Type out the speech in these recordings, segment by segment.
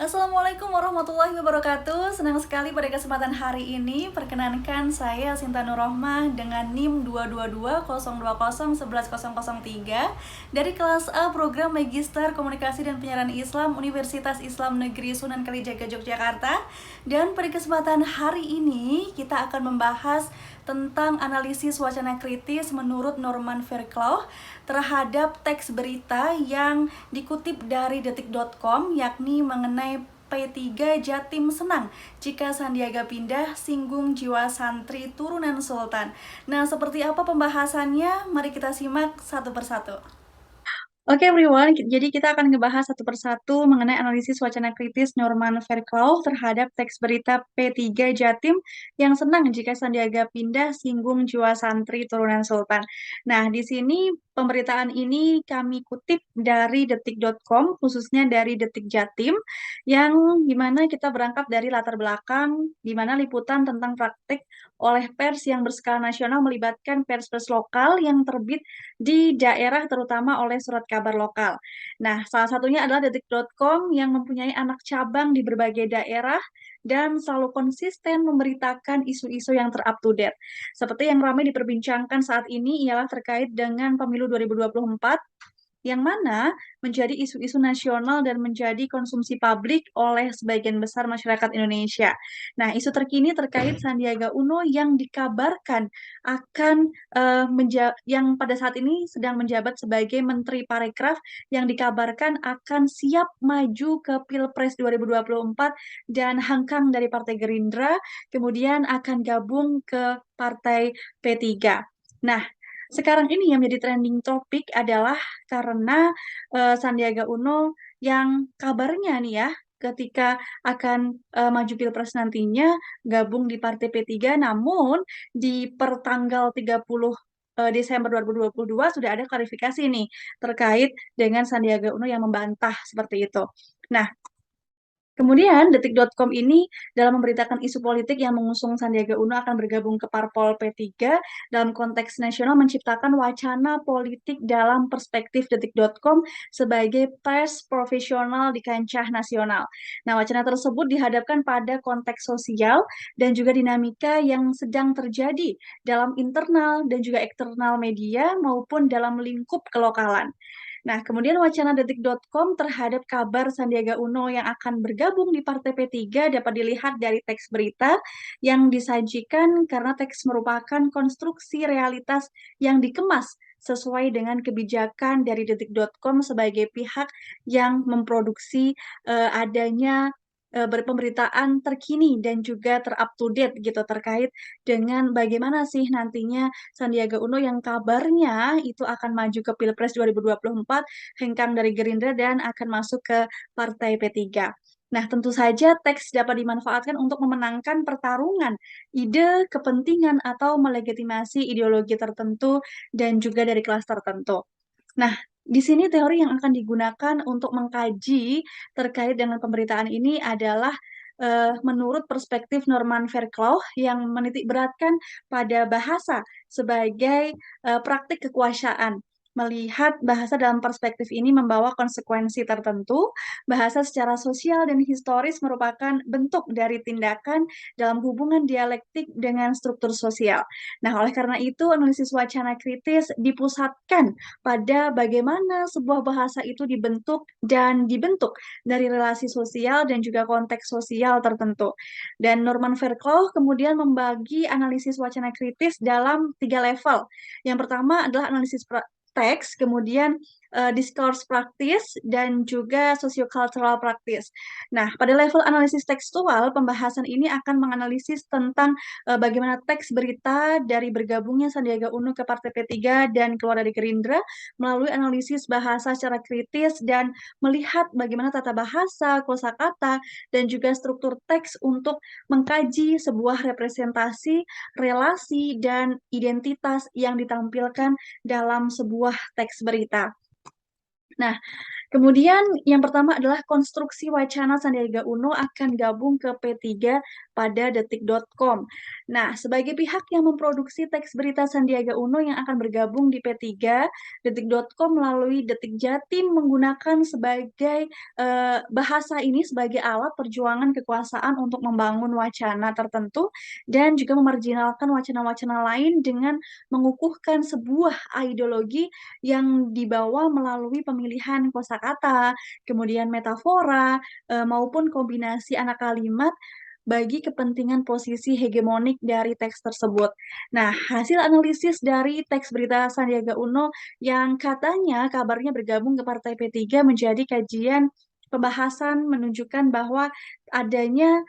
Assalamualaikum warahmatullahi wabarakatuh. Senang sekali pada kesempatan hari ini perkenankan saya Sinta Nurrohmah dengan NIM 22202011003 dari kelas A program Magister Komunikasi dan Penyiaran Islam Universitas Islam Negeri Sunan Kalijaga Yogyakarta. Dan pada kesempatan hari ini kita akan membahas tentang analisis wacana kritis menurut Norman Fairclough terhadap teks berita yang dikutip dari detik.com, yakni mengenai P3 Jatim senang jika Sandiaga pindah, singgung jiwa santri turunan sultan. Nah, seperti apa pembahasannya? Mari kita simak satu persatu. Oke everyone, jadi kita akan ngebahas satu persatu mengenai analisis wacana kritis Norman Fairclough terhadap teks berita P3 Jatim yang senang jika Sandiaga pindah, singgung jiwa santri turunan sultan. Nah, di sini pemberitaan ini kami kutip dari detik.com, khususnya dari Detik Jatim, yang dimana kita berangkat dari latar belakang, di mana liputan tentang praktik oleh pers yang berskala nasional melibatkan pers-pers lokal yang terbit di daerah terutama oleh surat kabar lokal. Nah, salah satunya adalah detik.com yang mempunyai anak cabang di berbagai daerah dan selalu konsisten memberitakan isu-isu yang ter-up to date. Seperti yang ramai diperbincangkan saat ini ialah terkait dengan pemilu 2024 yang mana menjadi isu-isu nasional dan menjadi konsumsi publik oleh sebagian besar masyarakat Indonesia. Nah, isu terkini terkait Sandiaga Uno yang dikabarkan akan yang pada saat ini sedang menjabat sebagai Menteri Parekraf yang dikabarkan akan siap maju ke Pilpres 2024 dan hengkang dari Partai Gerindra, kemudian akan gabung ke Partai P3. Nah, sekarang ini yang menjadi trending topik adalah karena Sandiaga Uno yang kabarnya nih ya, ketika akan maju Pilpres nantinya gabung di Partai P3, namun di pertanggal 30 Desember 2022 sudah ada klarifikasi nih terkait dengan Sandiaga Uno yang membantah seperti itu. Nah, kemudian detik.com ini dalam memberitakan isu politik yang mengusung Sandiaga Uno akan bergabung ke Parpol P3 dalam konteks nasional menciptakan wacana politik dalam perspektif detik.com sebagai pers profesional di kancah nasional. Nah, wacana tersebut dihadapkan pada konteks sosial dan juga dinamika yang sedang terjadi dalam internal dan juga eksternal media maupun dalam lingkup kelokalan. Nah, kemudian wacana detik.com terhadap kabar Sandiaga Uno yang akan bergabung di Partai P3 dapat dilihat dari teks berita yang disajikan karena teks merupakan konstruksi realitas yang dikemas sesuai dengan kebijakan dari detik.com sebagai pihak yang memproduksi adanya berpemberitaan terkini dan juga ter-up to date gitu terkait dengan bagaimana sih nantinya Sandiaga Uno yang kabarnya itu akan maju ke Pilpres 2024, hengkang dari Gerindra dan akan masuk ke Partai P3. Nah, tentu saja teks dapat dimanfaatkan untuk memenangkan pertarungan ide, kepentingan, atau melegitimasi ideologi tertentu dan juga dari kelas tertentu. Nah, di sini teori yang akan digunakan untuk mengkaji terkait dengan pemberitaan ini adalah menurut perspektif Norman Fairclough yang menitik beratkan pada bahasa sebagai praktik kekuasaan. Melihat bahasa dalam perspektif ini membawa konsekuensi tertentu, bahasa secara sosial dan historis merupakan bentuk dari tindakan dalam hubungan dialektik dengan struktur sosial. Nah, oleh karena itu, analisis wacana kritis dipusatkan pada bagaimana sebuah bahasa itu dibentuk dari relasi sosial dan juga konteks sosial tertentu. Dan Norman Fairclough kemudian membagi analisis wacana kritis dalam 3 level. Yang pertama adalah analisis teks, kemudian discourse practice, dan juga sociocultural practice. Nah, pada level analisis tekstual, pembahasan ini akan menganalisis tentang bagaimana teks berita dari bergabungnya Sandiaga Uno ke Partai P3 dan keluar dari Gerindra melalui analisis bahasa secara kritis dan melihat bagaimana tata bahasa, kosakata, dan juga struktur teks untuk mengkaji sebuah representasi, relasi, dan identitas yang ditampilkan dalam sebuah teks berita. Nah, kemudian yang pertama adalah konstruksi wacana Sandiaga Uno akan gabung ke P3 pada detik.com. Nah, sebagai pihak yang memproduksi teks berita Sandiaga Uno yang akan bergabung di P3, Detik.com melalui Detik Jatim menggunakan bahasa ini sebagai alat perjuangan kekuasaan untuk membangun wacana tertentu dan juga memarginalkan wacana-wacana lain dengan mengukuhkan sebuah ideologi yang dibawa melalui pemilihan kosakata, kemudian metafora, maupun kombinasi anak kalimat bagi kepentingan posisi hegemonik dari teks tersebut. Nah, hasil analisis dari teks berita Sandiaga Uno yang katanya kabarnya bergabung ke Partai P3 menjadi kajian pembahasan menunjukkan bahwa adanya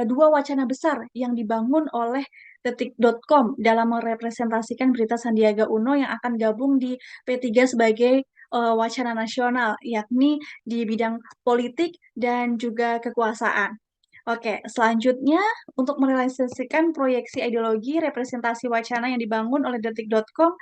dua wacana besar yang dibangun oleh Detik.com dalam merepresentasikan berita Sandiaga Uno yang akan gabung di P3 sebagai wacana nasional, yakni di bidang politik dan juga kekuasaan. Oke, selanjutnya untuk merealisasikan proyeksi ideologi representasi wacana yang dibangun oleh Detik.com,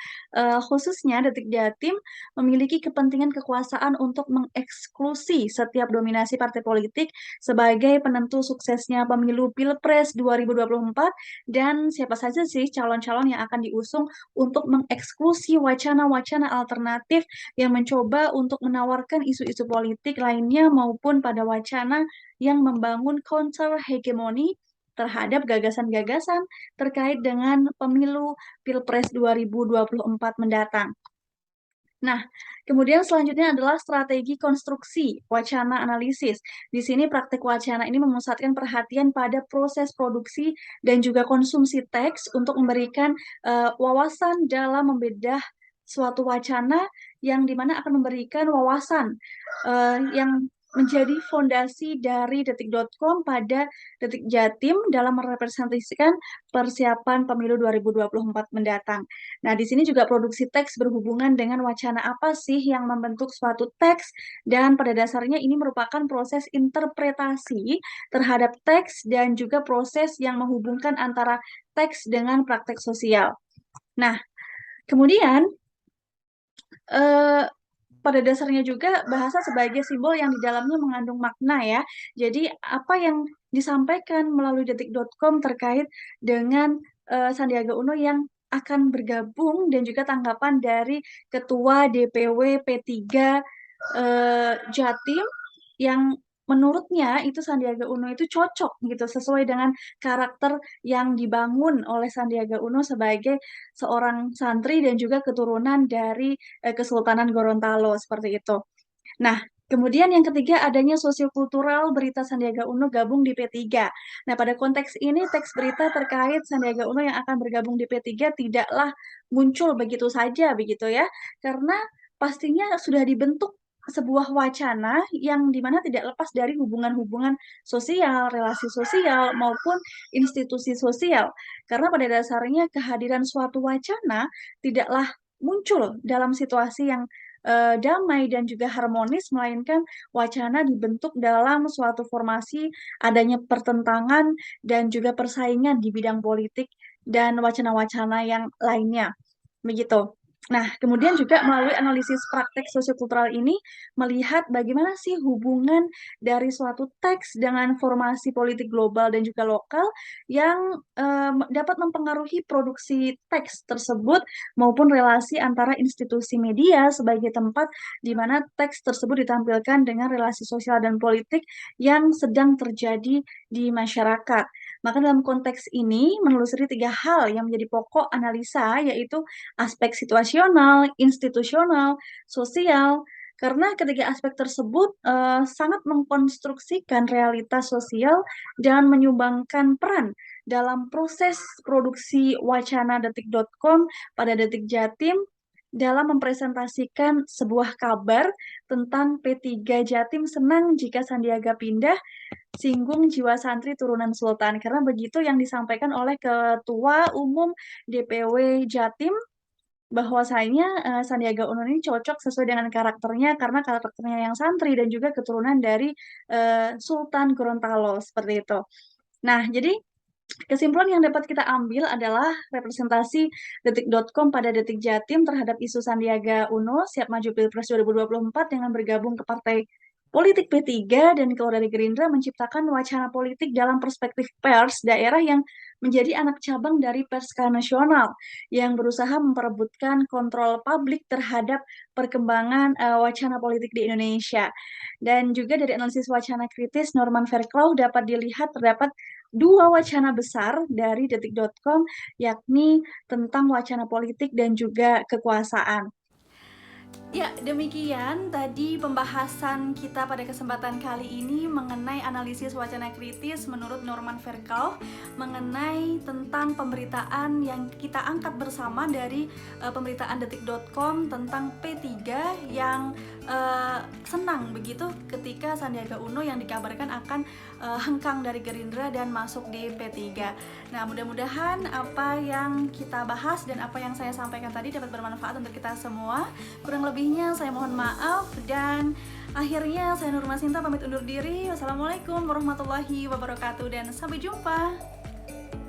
khususnya Detik Jatim memiliki kepentingan kekuasaan untuk mengeksklusi setiap dominasi partai politik sebagai penentu suksesnya pemilu Pilpres 2024 dan siapa saja sih calon-calon yang akan diusung untuk mengeksklusi wacana-wacana alternatif yang mencoba untuk menawarkan isu-isu politik lainnya maupun pada wacana yang membangun counter hegemoni terhadap gagasan-gagasan terkait dengan pemilu Pilpres 2024 mendatang. Nah, kemudian selanjutnya adalah strategi konstruksi wacana analisis. Di sini praktek wacana ini memusatkan perhatian pada proses produksi dan juga konsumsi teks untuk memberikan wawasan dalam membedah suatu wacana yang dimana akan memberikan wawasan yang menjadi fondasi dari Detik.com pada Detik Jatim dalam merepresentasikan persiapan pemilu 2024 mendatang. Nah, di sini juga produksi teks berhubungan dengan wacana apa sih yang membentuk suatu teks, dan pada dasarnya ini merupakan proses interpretasi terhadap teks dan juga proses yang menghubungkan antara teks dengan praktek sosial. Nah, kemudian eh, pada dasarnya juga bahasa sebagai simbol yang di dalamnya mengandung makna ya. Jadi apa yang disampaikan melalui Detik.com terkait dengan Sandiaga Uno yang akan bergabung dan juga tanggapan dari Ketua DPW P3 Jatim yang menurutnya itu Sandiaga Uno itu cocok gitu sesuai dengan karakter yang dibangun oleh Sandiaga Uno sebagai seorang santri dan juga keturunan dari Kesultanan Gorontalo seperti itu. Nah, kemudian yang ketiga adanya sosiokultural berita Sandiaga Uno gabung di P3. Nah, pada konteks ini teks berita terkait Sandiaga Uno yang akan bergabung di P3 tidaklah muncul begitu saja begitu ya. Karena pastinya sudah dibentuk sebuah wacana yang dimana tidak lepas dari hubungan-hubungan sosial, relasi sosial, maupun institusi sosial. Karena pada dasarnya kehadiran suatu wacana tidaklah muncul dalam situasi yang damai dan juga harmonis, melainkan wacana dibentuk dalam suatu formasi adanya pertentangan dan juga persaingan di bidang politik dan wacana-wacana yang lainnya. Begitu. Nah, kemudian juga melalui analisis praktek sosiokultural ini melihat bagaimana sih hubungan dari suatu teks dengan formasi politik global dan juga lokal yang dapat mempengaruhi produksi teks tersebut maupun relasi antara institusi media sebagai tempat di mana teks tersebut ditampilkan dengan relasi sosial dan politik yang sedang terjadi di masyarakat. Maka dalam konteks ini menelusuri tiga hal yang menjadi pokok analisa, yaitu aspek situasional, institusional, sosial, karena ketiga aspek tersebut sangat mengkonstruksikan realitas sosial dan menyumbangkan peran dalam proses produksi wacana Detik.com pada Detik Jatim dalam mempresentasikan sebuah kabar tentang P3 Jatim senang jika Sandiaga pindah, singgung jiwa santri turunan sultan. Karena begitu yang disampaikan oleh Ketua Umum DPW Jatim, bahwasanya Sandiaga Uno ini cocok sesuai dengan karakternya karena karakternya yang santri dan juga keturunan dari Sultan Gorontalo seperti itu. Nah, jadi kesimpulan yang dapat kita ambil adalah representasi Detik.com pada Detik Jatim terhadap isu Sandiaga Uno siap maju Pilpres 2024 dengan bergabung ke Partai politik P3 dan kalau dari Gerindra menciptakan wacana politik dalam perspektif pers daerah yang menjadi anak cabang dari pers skala nasional yang berusaha memperebutkan kontrol publik terhadap perkembangan wacana politik di Indonesia. Dan juga dari analisis wacana kritis Norman Fairclough dapat dilihat terdapat dua wacana besar dari detik.com yakni tentang wacana politik dan juga kekuasaan. Ya, demikian tadi pembahasan kita pada kesempatan kali ini mengenai analisis wacana kritis menurut Norman Fairclough mengenai tentang pemberitaan yang kita angkat bersama dari pemberitaan detik.com tentang P3 yang senang begitu ketika Sandiaga Uno yang dikabarkan akan hengkang dari Gerindra dan masuk di P3. Nah, mudah-mudahan apa yang kita bahas dan apa yang saya sampaikan tadi dapat bermanfaat untuk kita semua. Kurang lebihnya saya mohon maaf dan akhirnya saya Nurma Sinta pamit undur diri. Wassalamualaikum warahmatullahi wabarakatuh dan sampai jumpa.